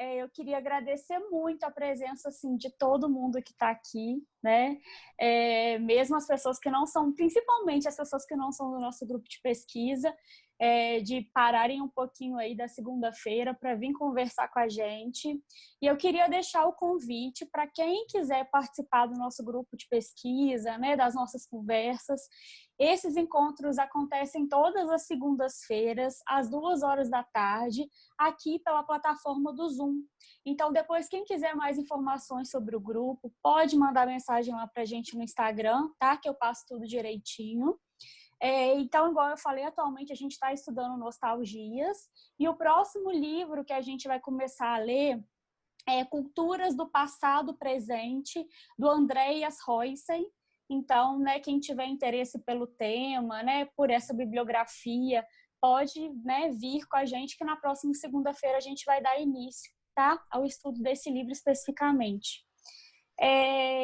Eu queria agradecer muito a presença assim, de todo mundo que está aqui, né? Mesmo as pessoas que não são, principalmente as pessoas que não são do nosso grupo de pesquisa, de pararem um pouquinho aí da segunda-feira para vir conversar com a gente. E eu queria deixar o convite para quem quiser participar do nosso grupo de pesquisa, né, das nossas conversas. Esses encontros acontecem todas as segundas-feiras, às 2 horas da tarde, aqui pela plataforma do Zoom. Então, depois, quem quiser mais informações sobre o grupo, pode mandar mensagem lá para a gente no Instagram, tá? Que eu passo tudo direitinho. Então, igual eu falei, atualmente a gente está estudando Nostalgias, e o próximo livro que a gente vai começar a ler é Culturas do Passado Presente, do Andreas Roysen. Então, né, quem tiver interesse pelo tema, né, por essa bibliografia, pode, né, vir com a gente, que na próxima segunda-feira a gente vai dar início, tá, ao estudo desse livro especificamente.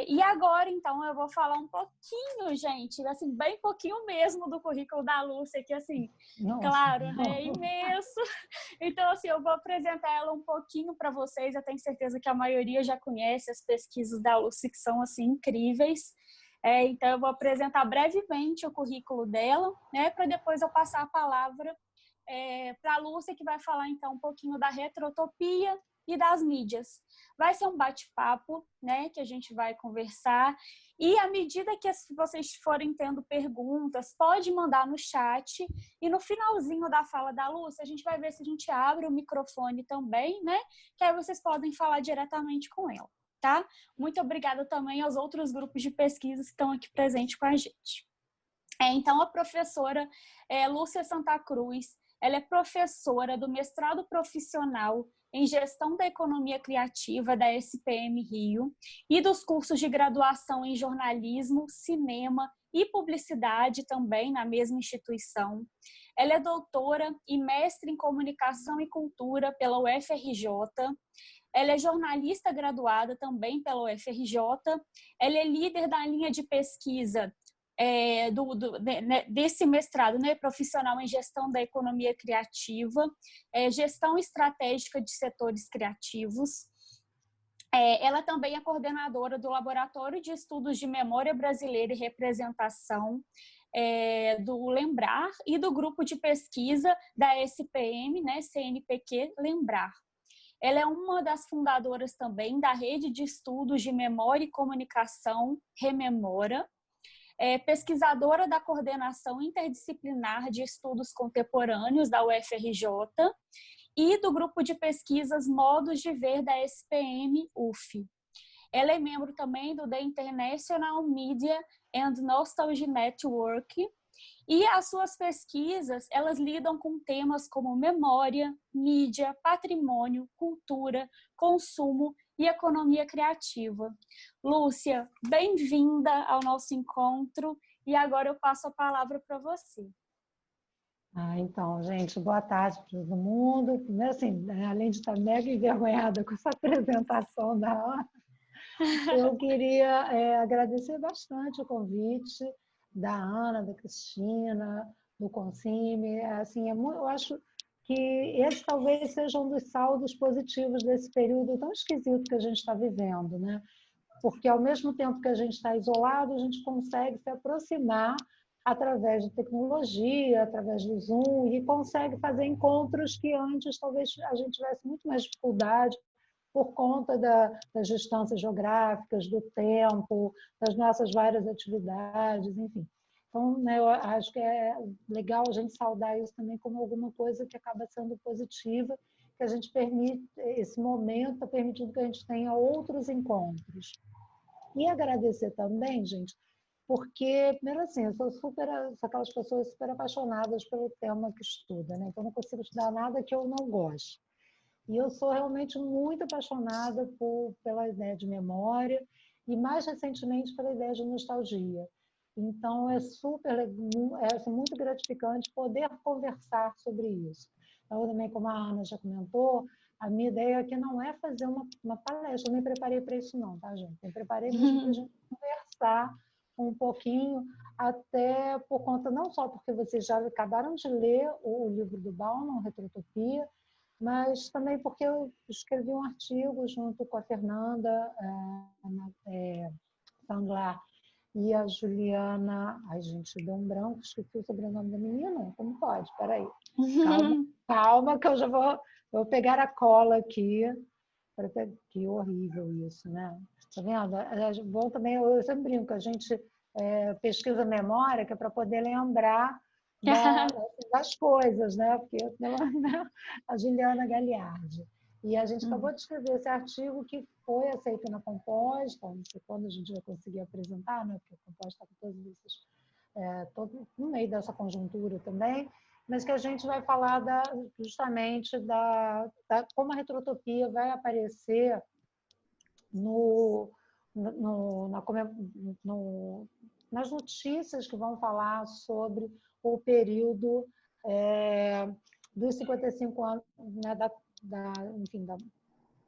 E agora, então, eu vou falar um pouquinho, gente, assim, bem pouquinho mesmo do currículo da Lúcia, que, assim, Nossa, claro, né, imenso. Então, assim, eu vou apresentar ela um pouquinho para vocês. Eu tenho certeza que a maioria já conhece as pesquisas da Lúcia, que são, assim, incríveis. Então, eu vou apresentar brevemente o currículo dela, né, para depois eu passar a palavra para a Lúcia, que vai falar, então, um pouquinho da retrotopia e das mídias. Vai ser um bate-papo, né, que a gente vai conversar, e à medida que vocês forem tendo perguntas, pode mandar no chat, e no finalzinho da fala da Lúcia, a gente vai ver se a gente abre o microfone também, né, que aí vocês podem falar diretamente com ela, tá? Muito obrigada também aos outros grupos de pesquisa que estão aqui presentes com a gente. Então, a professora Lúcia Santa Cruz, ela é professora do mestrado profissional em Gestão da Economia Criativa da SPM Rio e dos cursos de graduação em Jornalismo, Cinema e Publicidade também na mesma instituição. Ela é doutora e mestre em Comunicação e Cultura pela UFRJ. Ela é jornalista graduada também pela UFRJ. Ela é líder da linha de pesquisa desse mestrado, né, profissional em gestão da economia criativa, gestão estratégica de setores criativos. Ela também é coordenadora do Laboratório de Estudos de Memória Brasileira e Representação, do Lembrar, e do grupo de pesquisa da SPM, né, CNPq Lembrar. Ela é uma das fundadoras também da Rede de Estudos de Memória e Comunicação Rememora, pesquisadora da Coordenação Interdisciplinar de Estudos Contemporâneos da UFRJ e do grupo de pesquisas Modos de Ver da SPM-UF. Ela é membro também do The International Media and Nostalgia Network, e as suas pesquisas, elas lidam com temas como memória, mídia, patrimônio, cultura, consumo e economia criativa. Lúcia, bem-vinda ao nosso encontro, e agora eu passo a palavra para você. Então, gente, boa tarde para todo mundo. Primeiro, assim, além de estar mega envergonhada com essa apresentação da Ana, eu queria agradecer bastante o convite da Ana, da Cristina, do Consime. Assim, eu acho que esse talvez seja um dos saldos positivos desse período tão esquisito que a gente está vivendo, né? Porque ao mesmo tempo que a gente está isolado, a gente consegue se aproximar através de tecnologia, através do Zoom, e consegue fazer encontros que antes talvez a gente tivesse muito mais dificuldade por conta das distâncias geográficas, do tempo, das nossas várias atividades, enfim. Então, né, eu acho que é legal a gente saudar isso também como alguma coisa que acaba sendo positiva, que a gente permite, esse momento está permitindo que a gente tenha outros encontros. E agradecer também, gente, porque, primeiro assim, eu sou aquelas pessoas super apaixonadas pelo tema que estuda, né? Então, eu não consigo estudar nada que eu não goste. E eu sou realmente muito apaixonada pela ideia de memória e, mais recentemente, pela ideia de nostalgia. Então, assim, muito gratificante poder conversar sobre isso. Então, também, como a Ana já comentou, a minha ideia aqui não é fazer uma palestra, eu nem preparei para isso não, tá, gente? Eu preparei mesmo para a gente conversar um pouquinho, até por conta, não só porque vocês já acabaram de ler o livro do Bauman, Retrotopia, mas também porque eu escrevi um artigo junto com a Fernanda Sanglar e a Juliana. Ai, gente, deu um branco, esqueci o sobrenome da menina. Como pode? Peraí. Calma, calma, que eu já vou pegar a cola aqui. Que horrível isso, né? Tá vendo? É bom também, eu sempre brinco, a gente pesquisa a memória que é para poder lembrar das coisas, né? Porque a Juliana Gagliardi. E a gente acabou de escrever esse artigo que foi aceito na Composta, não sei quando a gente vai conseguir apresentar, né? Porque a Composta está com todos esses, todo no meio dessa conjuntura também, mas que a gente vai falar justamente como a retrotopia vai aparecer no, no, na, no, nas notícias que vão falar sobre o período dos 55 anos, né, enfim, da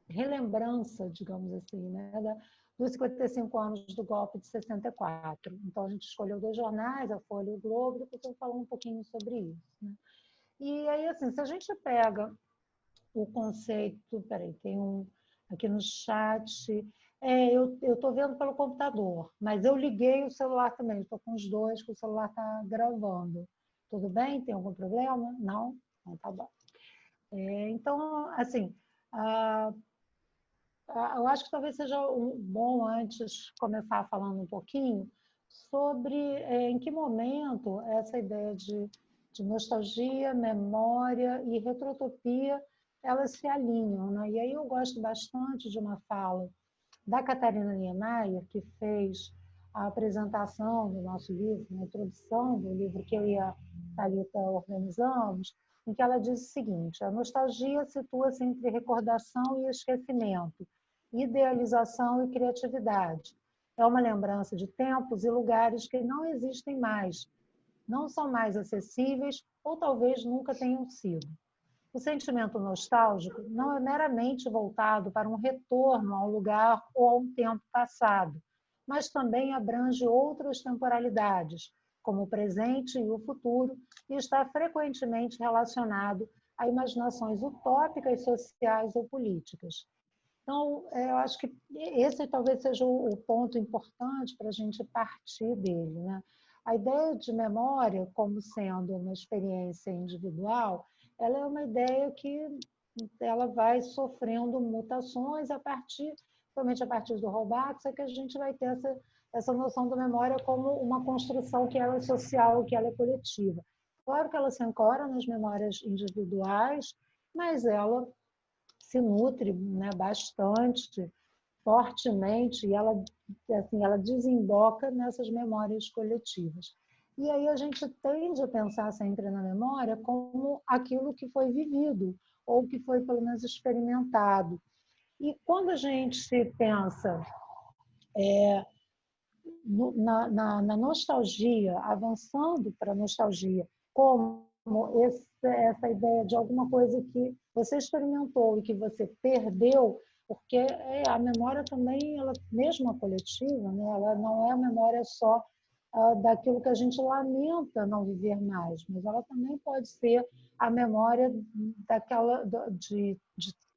relembrança, digamos assim, né, dos 55 anos do golpe de 64. Então, a gente escolheu 2 jornais, a Folha e o Globo, depois eu vou falar um pouquinho sobre isso. Né? E aí, assim, se a gente pega o conceito... Peraí, tem um aqui no chat... eu estou vendo pelo computador, mas eu liguei o celular também, estou com os 2, que o celular está gravando. Tudo bem? Tem algum problema? Não? Então, tá bom. Então, assim... eu acho que talvez seja bom antes começar falando um pouquinho sobre em que momento essa ideia de nostalgia, memória e retrotopia elas se alinham, né? E aí eu gosto bastante de uma fala da Catarina Niemeyer, que fez a apresentação do nosso livro, a introdução do livro que eu e a Thalita organizamos, em que ela diz o seguinte: a nostalgia situa-se entre recordação e esquecimento, idealização e criatividade. É uma lembrança de tempos e lugares que não existem mais, não são mais acessíveis ou talvez nunca tenham sido. O sentimento nostálgico não é meramente voltado para um retorno a um lugar ou a um tempo passado, mas também abrange outras temporalidades, como o presente e o futuro, e está frequentemente relacionado a imaginações utópicas, sociais ou políticas. Então, eu acho que esse talvez seja o ponto importante para a gente partir dele, né? A ideia de memória como sendo uma experiência individual, ela é uma ideia que ela vai sofrendo mutações principalmente a partir do Rollbach, é que a gente vai ter essa noção da memória como uma construção que ela é social, que ela é coletiva. Claro que ela se ancora nas memórias individuais, mas ela se nutre, né, bastante, fortemente, e ela desemboca nessas memórias coletivas. E aí a gente tende a pensar sempre na memória como aquilo que foi vivido, ou que foi pelo menos experimentado. E quando a gente pensa na nostalgia, avançando para a nostalgia, como essa ideia de alguma coisa que você experimentou e que você perdeu, porque a memória também, ela, mesmo a coletiva, né, ela não é a memória só daquilo que a gente lamenta não viver mais, mas ela também pode ser a memória de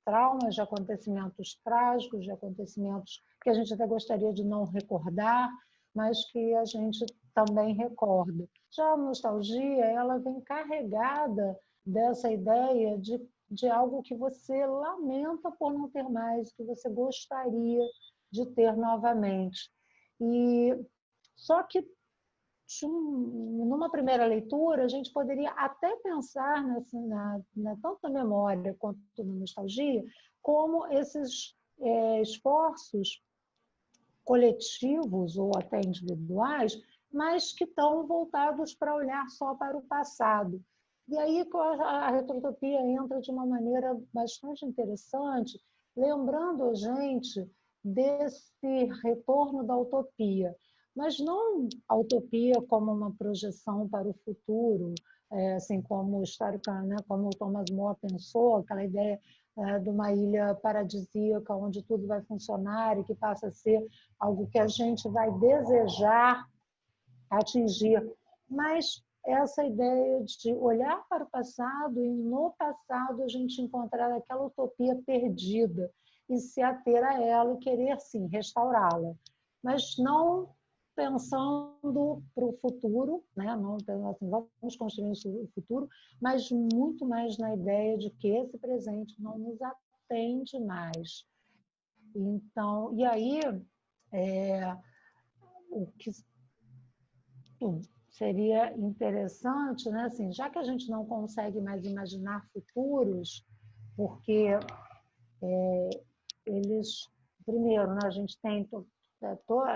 traumas, de acontecimentos trágicos, de acontecimentos que a gente até gostaria de não recordar, mas que a gente também recorda. Já a nostalgia, ela vem carregada dessa ideia de algo que você lamenta por não ter mais, que você gostaria de ter novamente. E só que numa primeira leitura, a gente poderia até pensar tanto na memória quanto na nostalgia, como esses esforços coletivos ou até individuais, mas que estão voltados para olhar só para o passado. E aí a retrotopia entra de uma maneira bastante interessante, lembrando a gente desse retorno da utopia, mas não a utopia como uma projeção para o futuro, assim como histórica, né, como o Thomas More pensou, aquela ideia de uma ilha paradisíaca onde tudo vai funcionar e que passa a ser algo que a gente vai desejar atingir, mas essa ideia de olhar para o passado e no passado a gente encontrar aquela utopia perdida e se ater a ela e querer, sim, restaurá-la. Mas não pensando para o futuro, né? Não assim, vamos construir o futuro, mas muito mais na ideia de que esse presente não nos atende mais. Então, e aí, o que seria interessante, né? Assim, já que a gente não consegue mais imaginar futuros, porque eles, primeiro, né, a gente tem,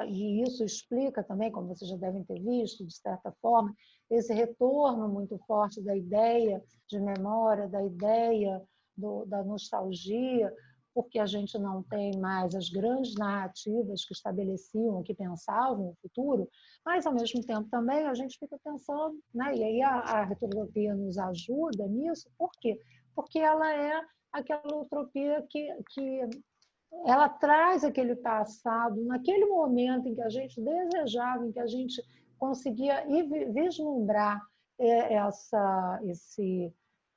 e isso explica também, como vocês já devem ter visto, de certa forma, esse retorno muito forte da ideia de memória, da ideia da nostalgia, porque a gente não tem mais as grandes narrativas que estabeleciam, que pensavam o futuro, mas, ao mesmo tempo, também a gente fica pensando, né? E aí a retrotopia nos ajuda nisso, por quê? Porque ela é aquela utopia que ela traz aquele passado, naquele momento em que a gente desejava, em que a gente conseguia vislumbrar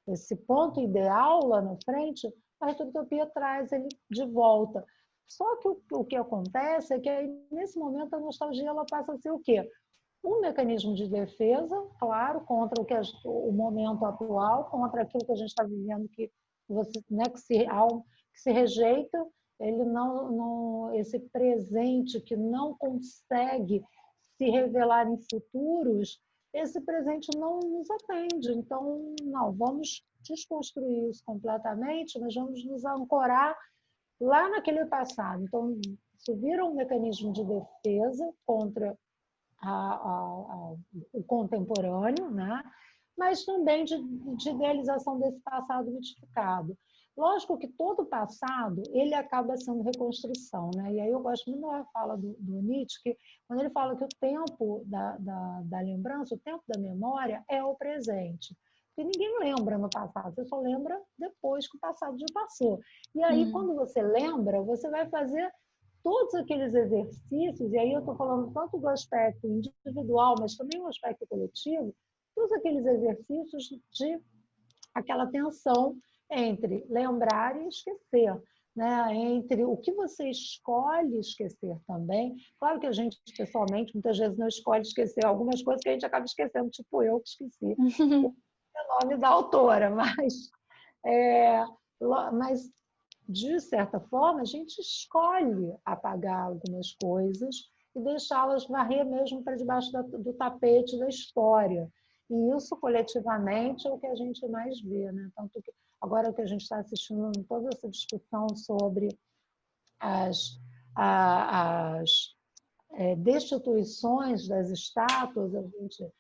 esse ponto ideal lá na frente, a retrotopia traz ele de volta. Só que o que acontece é que aí, nesse momento a nostalgia ela passa a ser o quê? Um mecanismo de defesa, claro, contra o momento atual, contra aquilo que a gente está vivendo, que você, né, que se rejeita, ele esse presente que não consegue se revelar em futuros, esse presente não nos atende. Então, não, vamos desconstruir isso completamente, mas vamos nos ancorar lá naquele passado. Então, isso vira um mecanismo de defesa contra o contemporâneo, né? Mas também de idealização desse passado mitificado. Lógico que todo passado ele acaba sendo reconstrução, né? E aí eu gosto muito da fala do Nietzsche, que quando ele fala que o tempo da lembrança, o tempo da memória é o presente. Porque ninguém lembra no passado, você só lembra depois que o passado já passou. E aí, quando você lembra, você vai fazer todos aqueles exercícios, e aí eu estou falando tanto do aspecto individual, mas também do aspecto coletivo, todos aqueles exercícios de aquela tensão entre lembrar e esquecer, né? Entre o que você escolhe esquecer também. Claro que a gente, pessoalmente, muitas vezes não escolhe esquecer algumas coisas que a gente acaba esquecendo, tipo eu que esqueci o nome da autora, mas de certa forma, a gente escolhe apagar algumas coisas e deixá-las varrer mesmo para debaixo do tapete da história. E isso, coletivamente, é o que a gente mais vê, né? Tanto que agora que a gente está assistindo toda essa discussão sobre as destituições das estátuas, a gente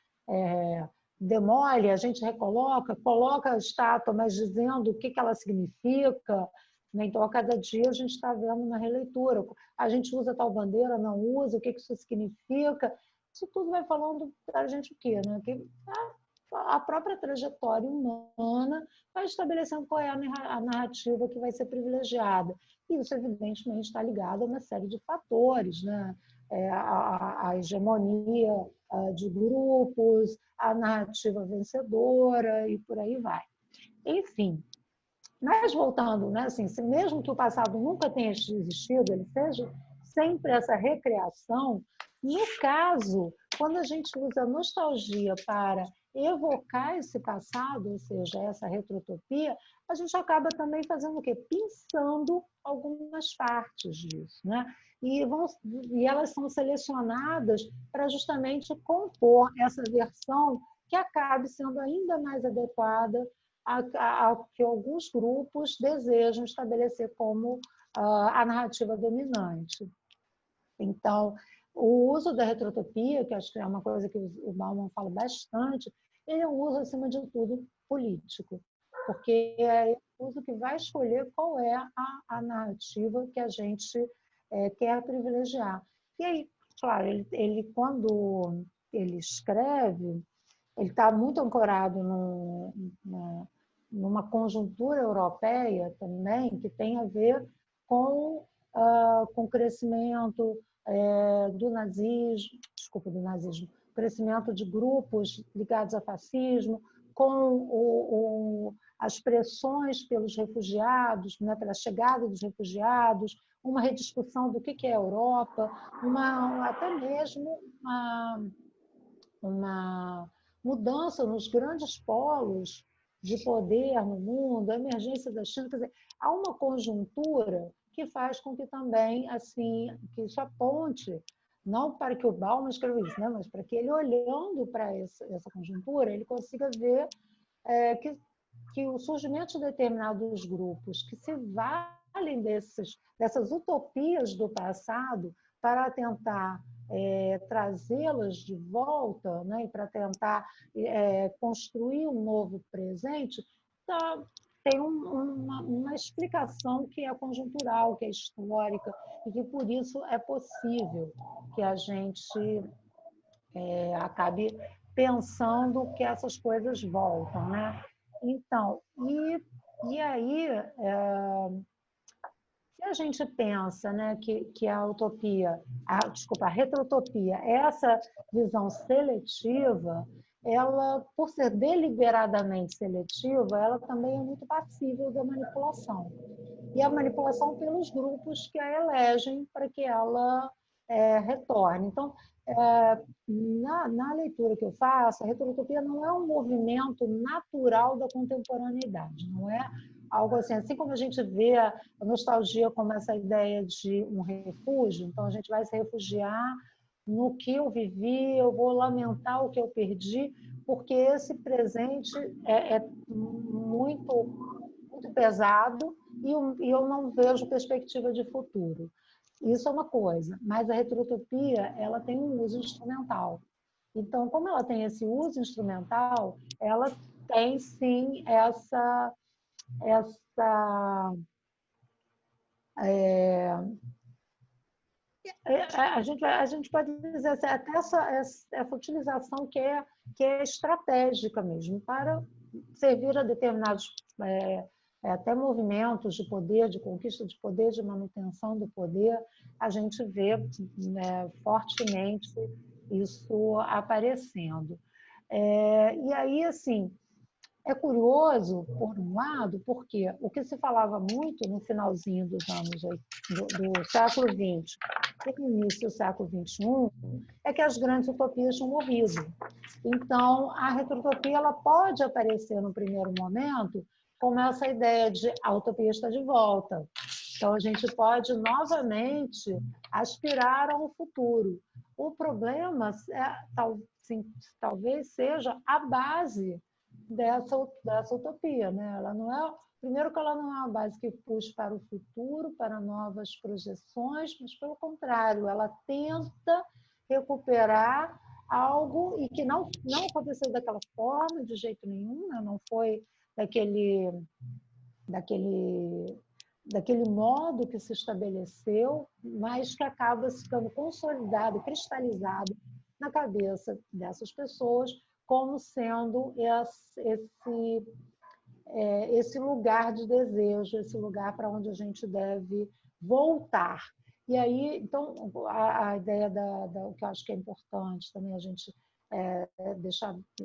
demole, a gente coloca a estátua, mas dizendo o que ela significa. Então, a cada dia a gente está vendo uma releitura. A gente usa tal bandeira, não usa, o que isso significa. Isso tudo vai falando para a gente o quê? Né? Que a própria trajetória humana vai estabelecendo qual é a narrativa que vai ser privilegiada. E isso, evidentemente, está ligado a uma série de fatores, né? A hegemonia de grupos, a narrativa vencedora e por aí vai. Enfim, mas voltando, né, assim, mesmo que o passado nunca tenha existido, ele seja sempre essa recriação, no caso, quando a gente usa a nostalgia para evocar esse passado, ou seja, essa retrotopia, a gente acaba também fazendo o quê? Pensando algumas partes disso, né? E elas são selecionadas para justamente compor essa versão que acabe sendo ainda mais adequada ao que alguns grupos desejam estabelecer como a narrativa dominante. Então, o uso da retrotopia, que acho que é uma coisa que o Bauman fala bastante, ele é um uso, acima de tudo, político, porque é o uso que vai escolher qual é a narrativa que a gente quer privilegiar. E aí, claro, ele quando ele escreve, ele está muito ancorado numa conjuntura europeia também, que tem a ver com o crescimento do nazismo, crescimento de grupos ligados ao fascismo, com as pressões pelos refugiados, né, pela chegada dos refugiados, uma rediscussão do que é a Europa, até mesmo uma mudança nos grandes polos de poder no mundo, a emergência da China. Quer dizer, há uma conjuntura que faz com que também assim, que isso aponte, não para que o Bauman escreva isso, né, mas para que ele, olhando para essa conjuntura, ele consiga ver que o surgimento de determinados grupos que se valem dessas utopias do passado para tentar trazê-las de volta, né, e para tentar construir um novo presente, tem uma explicação que é conjuntural, que é histórica, e que por isso é possível que a gente acabe pensando que essas coisas voltam, né? Então, e aí, se a gente pensa, né, que a utopia, a retrotopia, essa visão seletiva, ela, por ser deliberadamente seletiva, ela também é muito passível da manipulação. E a manipulação pelos grupos que a elegem para que ela retorne. Então, na leitura que eu faço, a retrotopia não é um movimento natural da contemporaneidade, não é algo assim como a gente vê a nostalgia como essa ideia de um refúgio, então a gente vai se refugiar no que eu vivi, eu vou lamentar o que eu perdi, porque esse presente é muito, muito pesado e eu não vejo perspectiva de futuro. Isso é uma coisa, mas a retrotopia ela tem um uso instrumental. Então, como ela tem esse uso instrumental, ela tem sim a gente pode dizer assim, até essa utilização que é estratégica mesmo para servir a determinados até movimentos de poder, de conquista de poder, de manutenção do poder, a gente vê fortemente isso aparecendo. E aí, assim, é curioso, por um lado, porque o que se falava muito no finalzinho dos anos do século XX e no início do século XXI é que as grandes utopias tinham morrido. Então, a retrotopia ela pode aparecer no primeiro momento como essa ideia de a utopia está de volta. Então, a gente pode novamente aspirar a um futuro. O problema talvez seja a base dessa utopia, né? Ela não é, primeiro que ela não é uma base que puxa para o futuro, para novas projeções, mas pelo contrário, ela tenta recuperar algo e que não aconteceu daquela forma de jeito nenhum, né? Não foi daquele modo que se estabeleceu, mas que acaba ficando consolidado, cristalizado na cabeça dessas pessoas como sendo esse lugar de desejo, esse lugar para onde a gente deve voltar. E aí, então, a ideia o que eu acho que é importante também a gente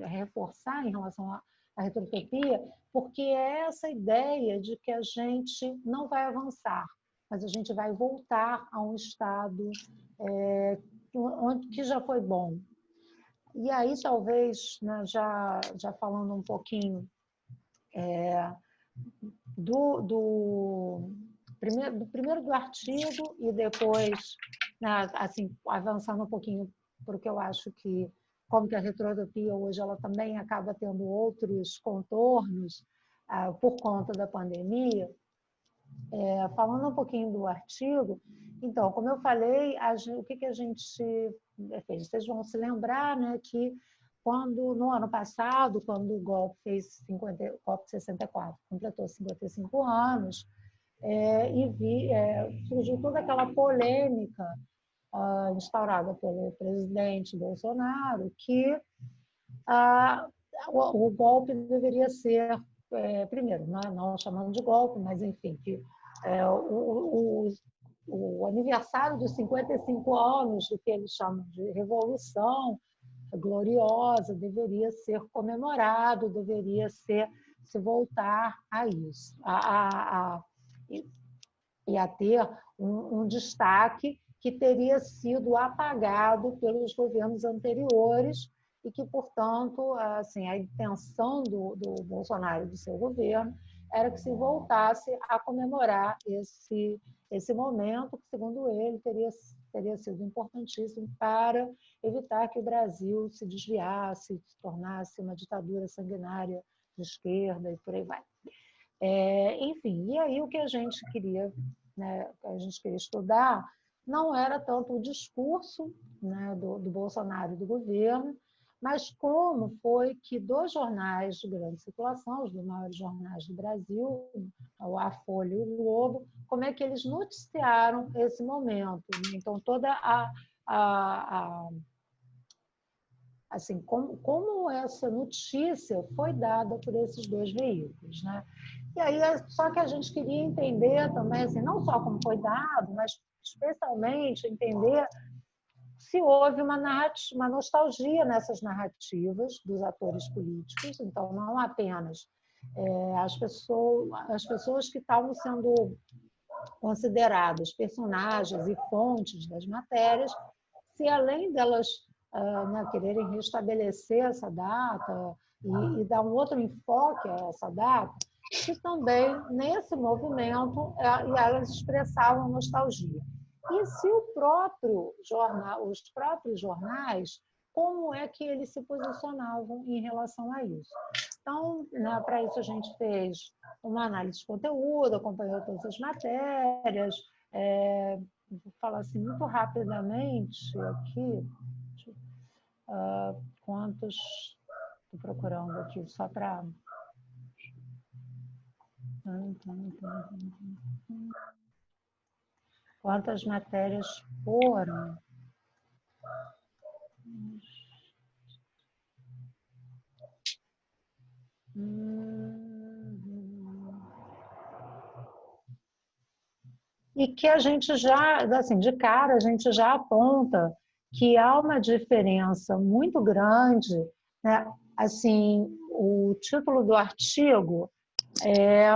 reforçar em relação à retrotopia, porque é essa ideia de que a gente não vai avançar, mas a gente vai voltar a um estado que já foi bom. E aí, talvez, né, já falando um pouquinho primeiro do artigo e depois, né, assim, avançando um pouquinho para o que eu acho que, como que a retrotopia hoje ela também acaba tendo outros contornos por conta da pandemia, falando um pouquinho do artigo, então, como eu falei, o que a gente fez? Vocês vão se lembrar, né, que no ano passado, quando o golpe fez golpe 64, completou 55 anos, surgiu toda aquela polêmica instaurada pelo presidente Bolsonaro, que o golpe deveria ser, primeiro, não chamando de golpe, mas, enfim, que o aniversário dos 55 anos do que eles chamam de revolução gloriosa, deveria ser comemorado, deveria se voltar a isso, e a ter um destaque que teria sido apagado pelos governos anteriores e que, portanto, assim, a intenção do Bolsonaro e do seu governo era que se voltasse a comemorar esse momento, que, segundo ele, teria sido importantíssimo para evitar que o Brasil se desviasse, se tornasse uma ditadura sanguinária de esquerda e por aí vai. Enfim, e aí o que a gente queria, né, a gente queria estudar não era tanto o discurso, né, do Bolsonaro e do governo, mas como foi que dois jornais de grande circulação, os dos maiores jornais do Brasil, a Folha e o Globo, como é que eles noticiaram esse momento. Então, toda assim, como essa notícia foi dada por esses dois veículos, né? E aí, só que a gente queria entender também, assim, não só como foi dado, mas especialmente entender se houve uma nostalgia nessas narrativas dos atores políticos, então não apenas as pessoas que estavam sendo consideradas personagens e fontes das matérias, se além delas né, quererem restabelecer essa data e dar um outro enfoque a essa data, que também, nesse movimento, elas expressavam nostalgia. E se o próprio jornal, os próprios jornais, como é que eles se posicionavam em relação a isso? Então, né, para isso a gente fez uma análise de conteúdo, acompanhou todas as matérias, vou falar assim muito rapidamente aqui, quantos, estou procurando aqui só para... Quantas matérias foram? E que a gente já, assim, de cara, a gente já aponta que há uma diferença muito grande, né? Assim, o título do artigo é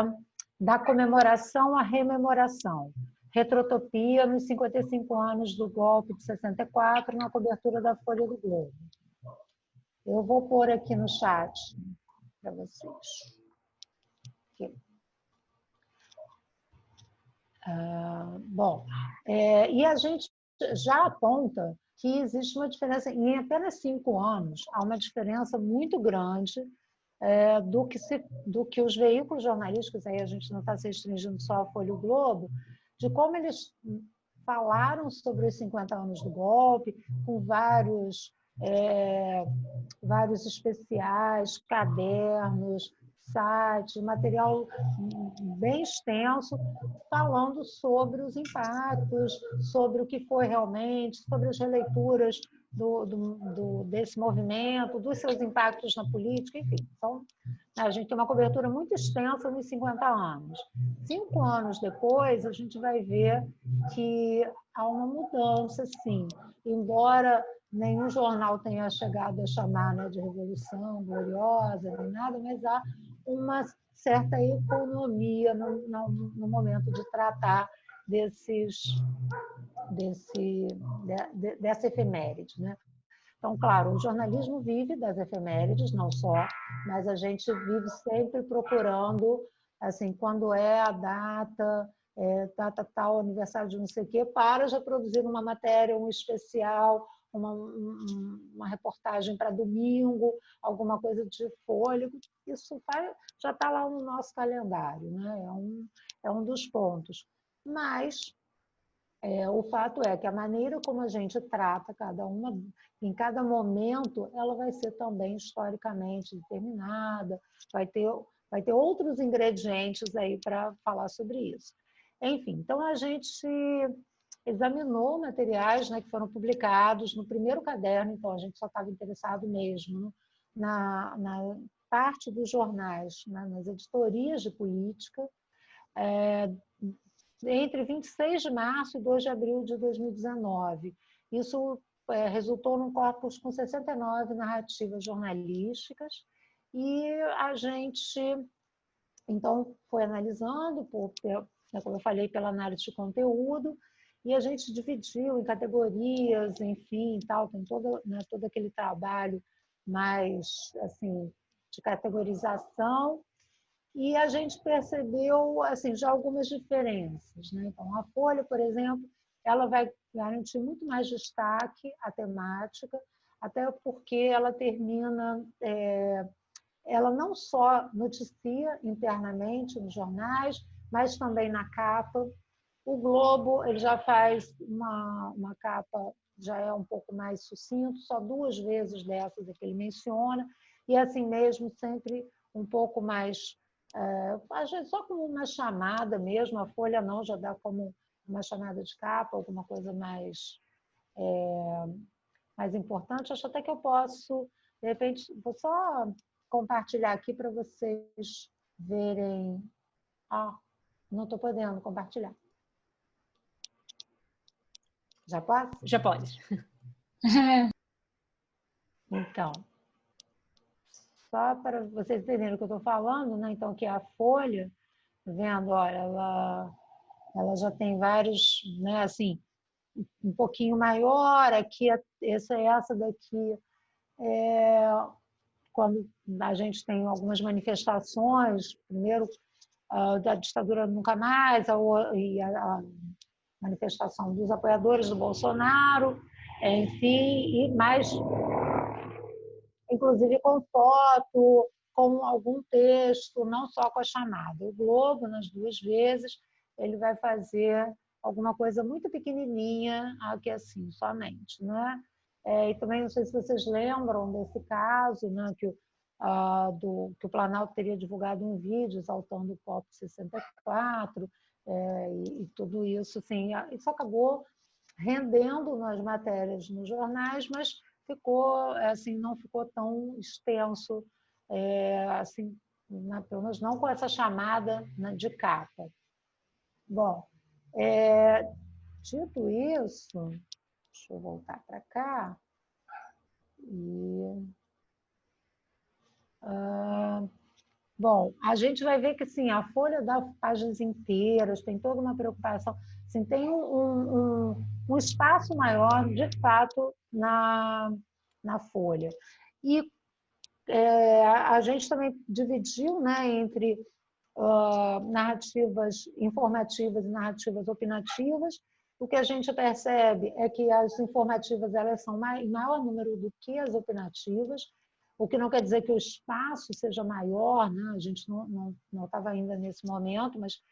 da comemoração à rememoração. Retrotopia nos 55 anos do golpe de 64, na cobertura da Folha do Globo. Eu vou pôr aqui no chat para vocês. Aqui. Bom, e a gente já aponta que existe uma diferença, em apenas 5 anos, há uma diferença muito grande do que os veículos jornalísticos, aí a gente não está se restringindo só à Folha e o Globo, de como eles falaram sobre os 50 anos do golpe, com vários especiais, cadernos, sites, material bem extenso, falando sobre os impactos, sobre o que foi realmente, sobre as releituras desse movimento, dos seus impactos na política, enfim. Então, a gente tem uma cobertura muito extensa nos 50 anos. 5 anos depois, a gente vai ver que há uma mudança, sim. Embora nenhum jornal tenha chegado a chamar, né, de Revolução Gloriosa, nem nada, mas há uma certa economia no momento de tratar dessa efeméride, né? Então, claro, o jornalismo vive das efemérides, não só, mas a gente vive sempre procurando, assim, quando é a data, tal, aniversário de não sei o quê, para já produzir uma matéria, um especial, uma reportagem para domingo, alguma coisa de fôlego. Isso já está lá no nosso calendário, né? É um dos pontos. Mas o fato é que a maneira como a gente trata cada uma, em cada momento, ela vai ser também historicamente determinada, vai ter outros ingredientes aí para falar sobre isso. Enfim, então a gente examinou materiais, né, que foram publicados no primeiro caderno, então a gente só estava interessado mesmo na parte dos jornais, né, nas editorias de política, entre 26 de março e 2 de abril de 2019. Isso resultou num corpus com 69 narrativas jornalísticas e a gente, então, foi analisando, como eu falei, pela análise de conteúdo, e a gente dividiu em categorias, enfim, tal, tem todo, né, todo aquele trabalho mais, assim, de categorização, e a gente percebeu, assim, já algumas diferenças, né? Então, a Folha, por exemplo, ela vai garantir muito mais destaque à temática, até porque ela termina, ela não só noticia internamente nos jornais, mas também na capa. O Globo, ele já faz uma capa, já é um pouco mais sucinto, só 2 vezes dessas que ele menciona, e assim mesmo sempre um pouco mais, às vezes só como uma chamada mesmo, a Folha não, já dá como uma chamada de capa, alguma coisa mais importante. Acho até que eu posso, de repente, vou só compartilhar aqui para vocês verem. Ah, não estou podendo compartilhar. Já posso? Já pode. Então, só para vocês entenderem o que eu estou falando, né? Então, que a Folha, tá vendo? Olha, ela já tem vários, né? Assim, um pouquinho maior, aqui, essa daqui, quando a gente tem algumas manifestações, primeiro da ditadura nunca mais, e a manifestação dos apoiadores do Bolsonaro, enfim, e mais, inclusive com foto, com algum texto, não só com a chamada. O Globo, nas 2 vezes, ele vai fazer alguma coisa muito pequenininha, aqui assim, somente, né? E também, não sei se vocês lembram desse caso, né, que o Planalto teria divulgado um vídeo exaltando o POP 64, e tudo isso, assim, isso acabou rendendo nas matérias nos jornais, mas ficou, assim, não ficou tão extenso, assim, pelo menos não com essa chamada, né, de capa. Bom, dito isso, deixa eu voltar para cá. Bom, a gente vai ver que assim, a Folha dá páginas inteiras, tem toda uma preocupação, assim, tem um espaço maior, de fato, na Folha. E a gente também dividiu, né, entre narrativas informativas e narrativas opinativas. O que a gente percebe é que as informativas elas são em maior número do que as opinativas, o que não quer dizer que o espaço seja maior, né? A gente não estava ainda nesse momento, mas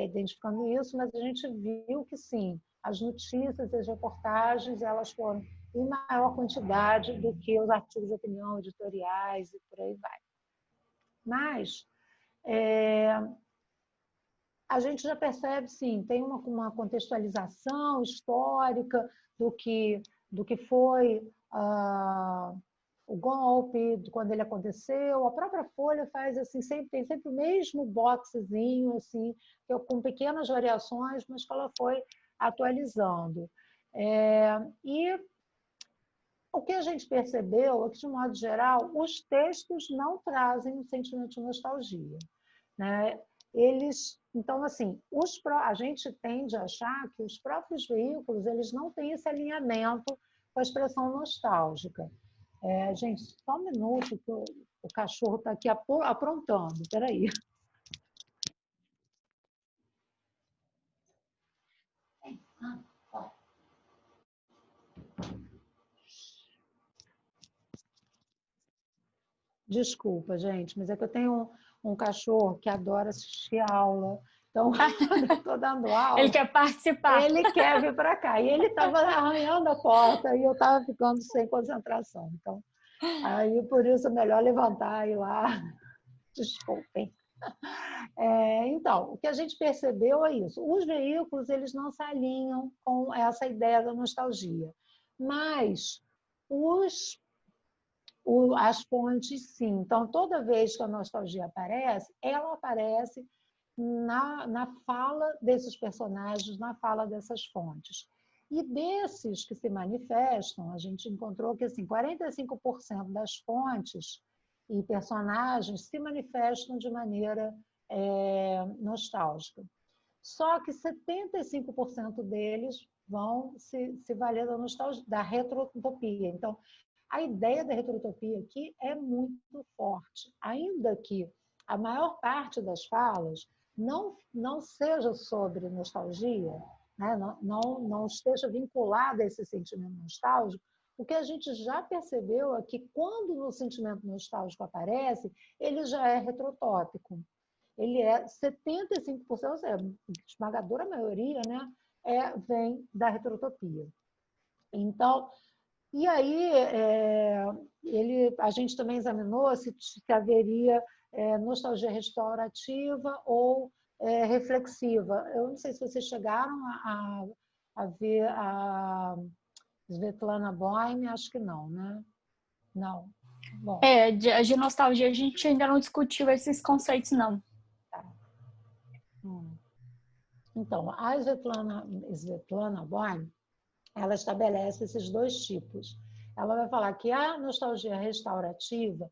identificando isso, mas a gente viu que sim, as notícias e as reportagens elas foram em maior quantidade do que os artigos de opinião, editoriais e por aí vai. Mas a gente já percebe, sim, tem uma contextualização histórica do que foi o golpe, quando ele aconteceu. A própria Folha faz assim, tem sempre o mesmo boxezinho, assim, com pequenas variações, mas que ela foi atualizando. E o que a gente percebeu é que, de modo geral, os textos não trazem um sentimento de nostalgia, né? Então, assim, a gente tende a achar que os próprios veículos eles não têm esse alinhamento com a expressão nostálgica. Gente, só um minuto que o cachorro está aqui aprontando. Espera aí. Desculpa, gente, mas é que eu tenho um cachorro que adora assistir aula. Então, quando eu estou dando aula... Ele quer participar. Ele quer vir para cá. E ele estava arranhando a porta e eu estava ficando sem concentração. Então, aí, por isso, é melhor levantar e ir lá. Desculpem. Então, o que a gente percebeu é isso. Os veículos eles não se alinham com essa ideia da nostalgia. Mas as fontes, sim. Então, toda vez que a nostalgia aparece, ela aparece na fala desses personagens, na fala dessas fontes. E desses que se manifestam, a gente encontrou que assim, 45% das fontes e personagens se manifestam de maneira nostálgica. Só que 75% deles vão se valer da nostalgia, da retrotopia. Então, a ideia da retrotopia aqui é muito forte, ainda que a maior parte das falas não seja sobre nostalgia, né? Não esteja vinculada a esse sentimento nostálgico. O que a gente já percebeu é que quando o sentimento nostálgico aparece, ele já é retrotópico. Ele é 75%, ou seja, a esmagadora maioria, né, vem da retrotopia. Então, e aí a gente também examinou se haveria nostalgia restaurativa ou reflexiva. Eu não sei se vocês chegaram a ver a Svetlana Boym, acho que não, né? Não. Bom. De nostalgia a gente ainda não discutiu esses conceitos, não. Tá. Então, a Svetlana Boym, ela estabelece esses dois tipos. Ela vai falar que a nostalgia restaurativa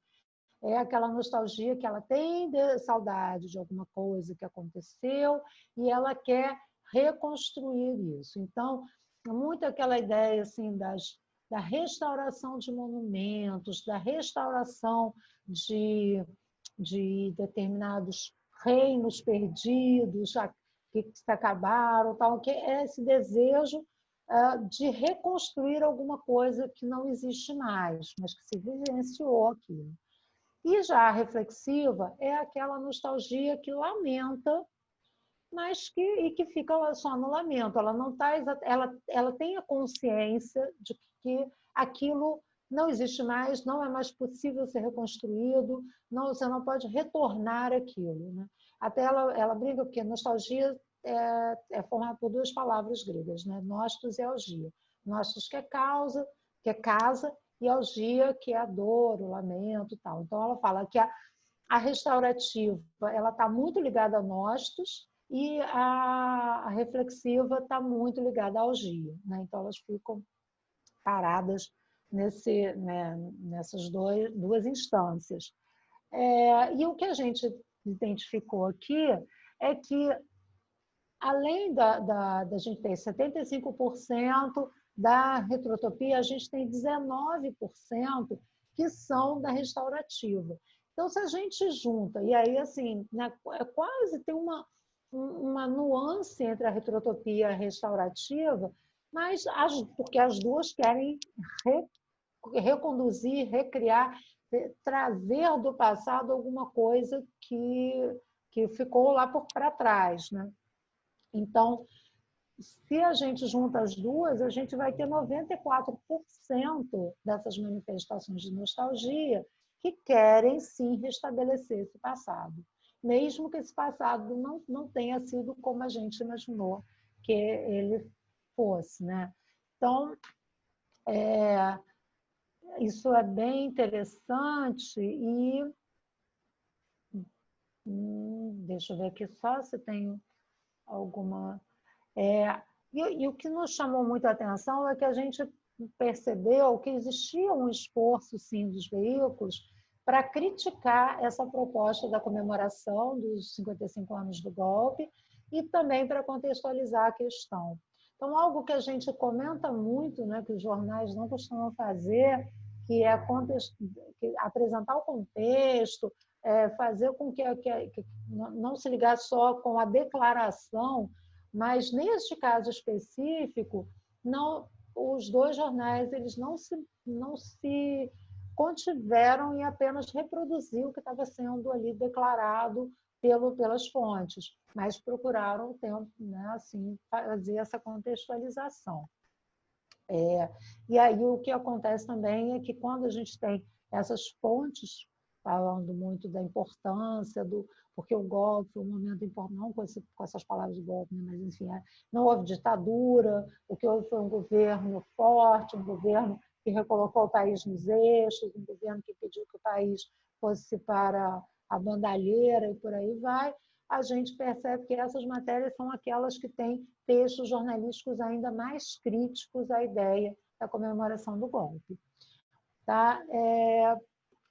é aquela nostalgia que ela tem saudade de alguma coisa que aconteceu e ela quer reconstruir isso. Então, muito aquela ideia assim da restauração de monumentos, da restauração de determinados reinos perdidos, que se acabaram, tal, que é esse desejo de reconstruir alguma coisa que não existe mais, mas que se vivenciou aquilo. E já a reflexiva é aquela nostalgia que lamenta, mas que fica só no lamento. Ela não tá, ela tem a consciência de que aquilo não existe mais, não é mais possível ser reconstruído, você não pode retornar aquilo, né? Até ela brinca porque nostalgia é formada por duas palavras gregas, né? Nostos e algia. Nostos que é causa, que é casa, e algia, que é a dor, o lamento e tal. Então, ela fala que a restaurativa ela está muito ligada a nostos e a reflexiva está muito ligada à algia, né? Então, elas ficam paradas nessas duas instâncias. E o que a gente identificou aqui é que, além da gente ter 75% da retrotopia, a gente tem 19% que são da restaurativa. Então, se a gente junta, e aí, assim, quase tem uma nuance entre a retrotopia e a restaurativa, mas porque as duas querem reconduzir, recriar, trazer do passado alguma coisa que ficou lá para trás, né? Então, se a gente junta as duas, a gente vai ter 94% dessas manifestações de nostalgia que querem sim restabelecer esse passado, mesmo que esse passado não tenha sido como a gente imaginou que ele fosse, né? Então, isso é bem interessante e deixa eu ver aqui só se tem alguma... E o que nos chamou muito a atenção é que a gente percebeu que existia um esforço, sim, dos veículos para criticar essa proposta da comemoração dos 55 anos do golpe e também para contextualizar a questão. Então, algo que a gente comenta muito, né, que os jornais não costumam fazer, que é apresentar o contexto, fazer com que não se ligar só com a declaração, mas neste caso específico, os dois jornais eles não se contiveram em apenas reproduzir o que estava sendo ali declarado pelas fontes, mas procuraram né, assim, fazer essa contextualização. E aí o que acontece também é que quando a gente tem essas fontes falando muito da importância porque o golpe foi um momento importante, não com essas palavras de golpe, mas enfim, não houve ditadura, o que houve foi um governo forte, um governo que recolocou o país nos eixos, um governo que pediu que o país fosse para a bandalheira e por aí vai. a gente percebe que essas matérias são aquelas que têm textos jornalísticos ainda mais críticos à ideia da comemoração do golpe. Tá?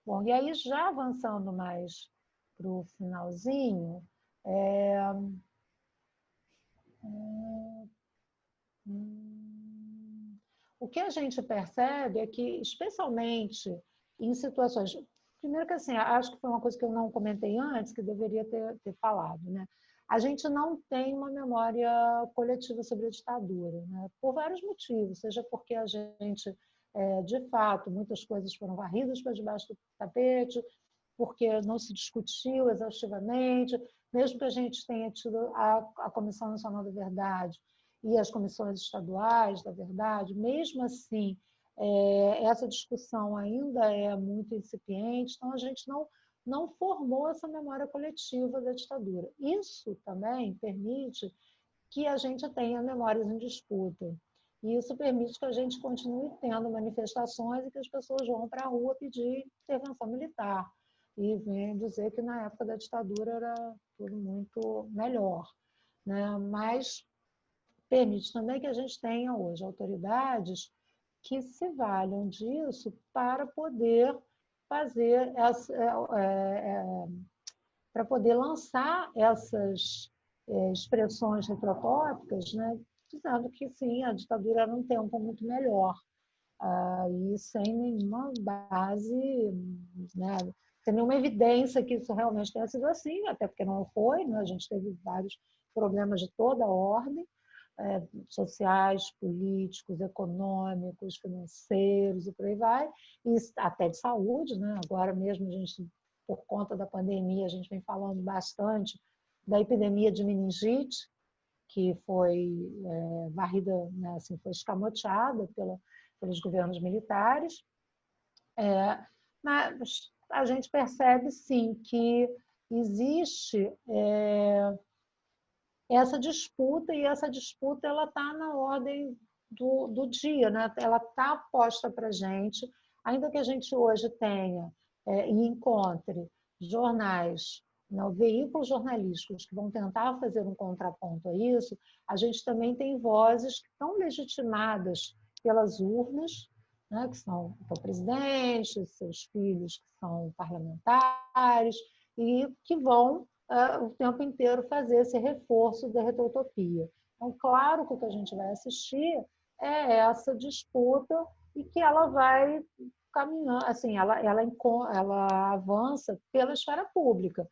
Bom, e aí, já avançando mais para o finalzinho, o que a gente percebe é que, especialmente em situações... Primeiro que, assim, acho que foi uma coisa que eu não comentei antes, que deveria ter falado, né? A gente não tem uma memória coletiva sobre a ditadura, né? Por vários motivos, seja porque a gente, de fato, muitas coisas foram varridas para debaixo do tapete, porque não se discutiu exaustivamente, mesmo que a gente tenha tido a Comissão Nacional da Verdade e as comissões estaduais da verdade, mesmo assim, essa discussão ainda é muito incipiente, então a gente não formou essa memória coletiva da ditadura. Isso também permite que a gente tenha memórias em disputa. E isso permite que a gente continue tendo manifestações e que as pessoas vão para a rua pedir intervenção militar e vêm dizer que na época da ditadura era tudo muito melhor, né? Mas permite também que a gente tenha hoje autoridades que se valham disso para poder fazer para poder lançar essas expressões retrotópicas, né, dizendo que sim, a ditadura era um tempo muito melhor, e sem nenhuma base, né, sem nenhuma evidência que isso realmente tenha sido assim, até porque não foi, né, a gente teve vários problemas de toda a ordem, sociais, políticos, econômicos, financeiros e por aí vai, e até de saúde, né? Agora mesmo a gente, por conta da pandemia, a gente vem falando bastante da epidemia de meningite, que foi varrida, né, assim, foi escamoteada pelos governos militares, mas a gente percebe sim que existe essa disputa, e essa disputa ela está na ordem do dia, né? Ela está posta para a gente, ainda que a gente hoje tenha e encontre jornais, né, veículos jornalísticos que vão tentar fazer um contraponto a isso, a gente também tem vozes que estão legitimadas pelas urnas, né, que são o presidente, seus filhos que são parlamentares, e que vão o tempo inteiro fazer esse reforço da retrotopia. Então, claro que o que a gente vai assistir é essa disputa e que ela vai caminhando, assim, ela avança pela esfera pública.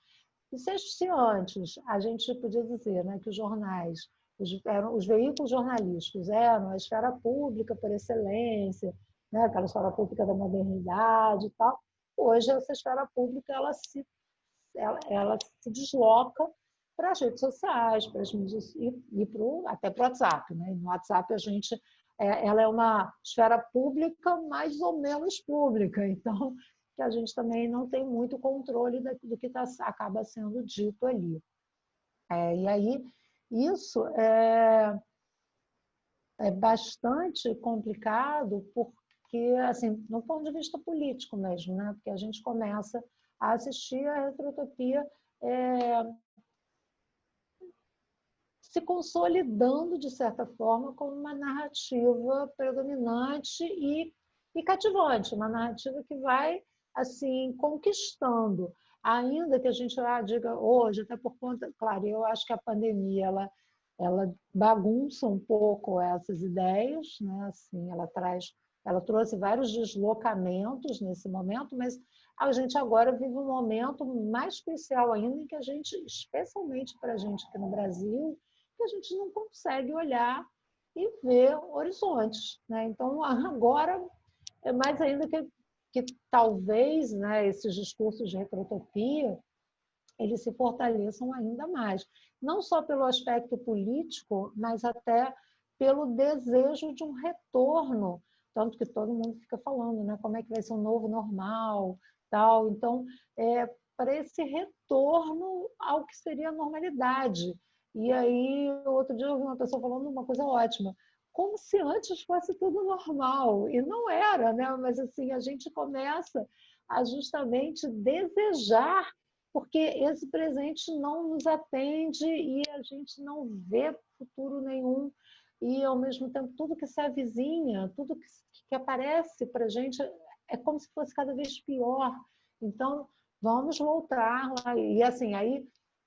E se antes a gente podia dizer, né, que os jornais, os veículos jornalísticos eram a esfera pública por excelência, né, aquela esfera pública da modernidade e tal, hoje essa esfera pública ela se desloca para as redes sociais, para as mídias e até para o WhatsApp, né? No WhatsApp ela é uma esfera pública mais ou menos pública, então que a gente também não tem muito controle do que acaba sendo dito ali. E aí isso é bastante complicado porque, assim, no ponto de vista político mesmo, né? Porque a gente começa a assistir a retrotopia se consolidando, de certa forma, como uma narrativa predominante e cativante, uma narrativa que vai assim conquistando, ainda que a gente diga hoje, até por conta, claro, eu acho que a pandemia ela bagunça um pouco essas ideias, né? Assim, ela trouxe vários deslocamentos nesse momento, mas a gente agora vive um momento mais crucial ainda em que a gente, especialmente para a gente aqui no Brasil, que a gente não consegue olhar e ver horizontes, né? Então agora é mais ainda que talvez, né, esses discursos de retrotopia eles se fortaleçam ainda mais, não só pelo aspecto político, mas até pelo desejo de um retorno, tanto que todo mundo fica falando, né, como é que vai ser o novo normal, tal. Então, para esse retorno ao que seria a normalidade. E aí, outro dia eu vi uma pessoa falando uma coisa ótima, como se antes fosse tudo normal, e não era, né? Mas assim, a gente começa a justamente desejar porque esse presente não nos atende e a gente não vê futuro nenhum. E, ao mesmo tempo, tudo que se avizinha, tudo que aparece para a gente é como se fosse cada vez pior. Então, vamos voltar lá. E, assim, aí...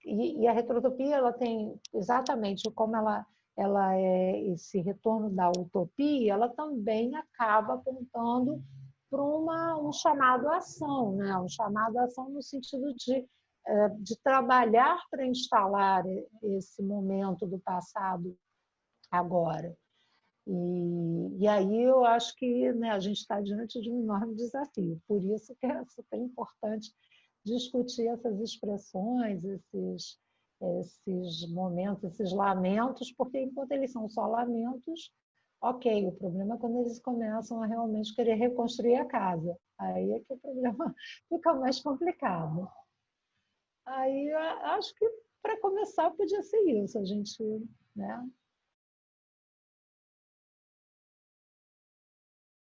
E a retrotopia, ela tem exatamente como ela é esse retorno da utopia, ela também acaba apontando para um chamado à ação, né? Um chamado à ação no sentido de trabalhar para instalar esse momento do passado agora. E aí eu acho que, né, a gente está diante de um enorme desafio. Por isso que é super importante discutir essas expressões, esses momentos, esses lamentos, porque enquanto eles são só lamentos, ok, o problema é quando eles começam a realmente querer reconstruir a casa. Aí é que o problema fica mais complicado. Aí eu acho que, para começar, podia ser isso, a gente, né,